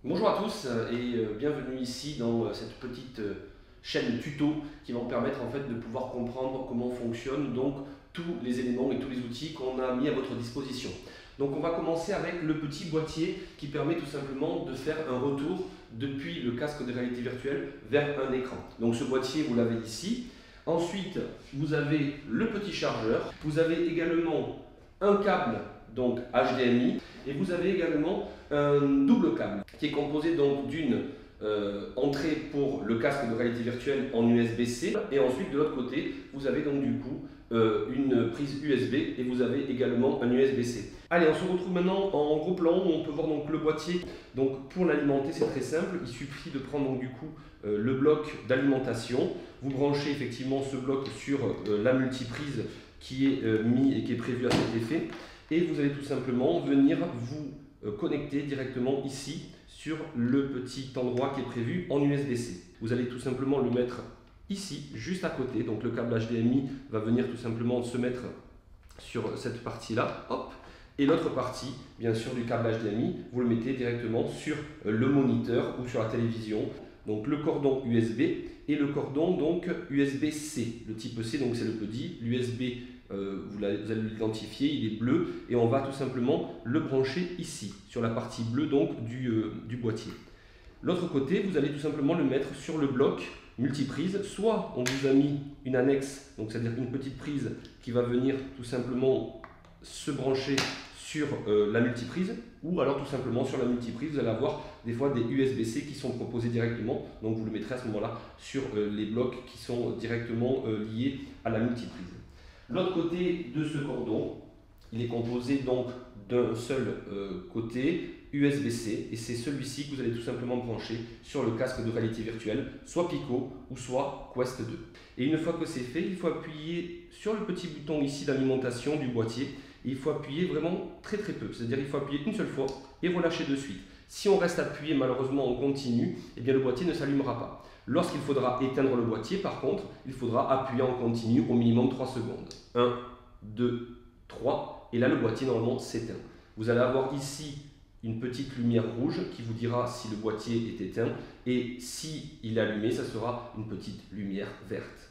Bonjour à tous et bienvenue ici dans cette petite chaîne tuto qui va vous permettre en fait de pouvoir comprendre comment fonctionnent donc tous les éléments et tous les outils qu'on a mis à votre disposition. Donc on va commencer avec le petit boîtier qui permet tout simplement de faire un retour depuis le casque de réalité virtuelle vers un écran. Donc ce boîtier vous l'avez ici. Ensuite vous avez le petit chargeur, vous avez également un câble donc HDMI et vous avez également un double câble qui est composé donc d'une entrée pour le casque de réalité virtuelle en USB-C et ensuite de l'autre côté vous avez donc du coup une prise USB et vous avez également un USB-C. Allez, on se retrouve maintenant en gros plan où on peut voir donc le boîtier. Donc pour l'alimenter c'est très simple, il suffit de prendre donc du coup le bloc d'alimentation, vous branchez effectivement ce bloc sur la multiprise qui est mis et qui est prévu à cet effet et vous allez tout simplement venir vous connecter directement ici sur le petit endroit qui est prévu en USB-C. Vous allez tout simplement le mettre ici, juste à côté, donc le câble HDMI va venir tout simplement se mettre sur cette partie-là, hop, et l'autre partie, bien sûr, du câble HDMI, vous le mettez directement sur le moniteur ou sur la télévision. Donc le cordon USB et le cordon donc USB-C. Le type C, donc c'est le petit, l'USB, vous allez l'identifier, il est bleu et on va tout simplement le brancher ici, sur la partie bleue donc du boîtier. L'autre côté, vous allez tout simplement le mettre sur le bloc multiprise. Soit on vous a mis une annexe, donc c'est-à-dire une petite prise qui va venir tout simplement se brancher sur la multiprise, ou alors tout simplement sur la multiprise, vous allez avoir des fois des USB-C qui sont proposés directement, donc vous le mettrez à ce moment-là sur les blocs qui sont directement liés à la multiprise. L'autre côté de ce cordon, il est composé donc d'un seul côté USB-C et c'est celui-ci que vous allez tout simplement brancher sur le casque de réalité virtuelle, soit Pico ou soit Quest 2. Et une fois que c'est fait, il faut appuyer sur le petit bouton ici d'alimentation du boîtier. Et il faut appuyer vraiment très peu, c'est-à-dire il faut appuyer une seule fois et relâcher de suite. Si on reste appuyé malheureusement en continu, eh bien le boîtier ne s'allumera pas. Lorsqu'il faudra éteindre le boîtier, par contre, il faudra appuyer en continu au minimum 3 secondes. 1, 2, 3, et là le boîtier normalement s'éteint. Vous allez avoir ici une petite lumière rouge qui vous dira si le boîtier est éteint, et si il est allumé, ça sera une petite lumière verte.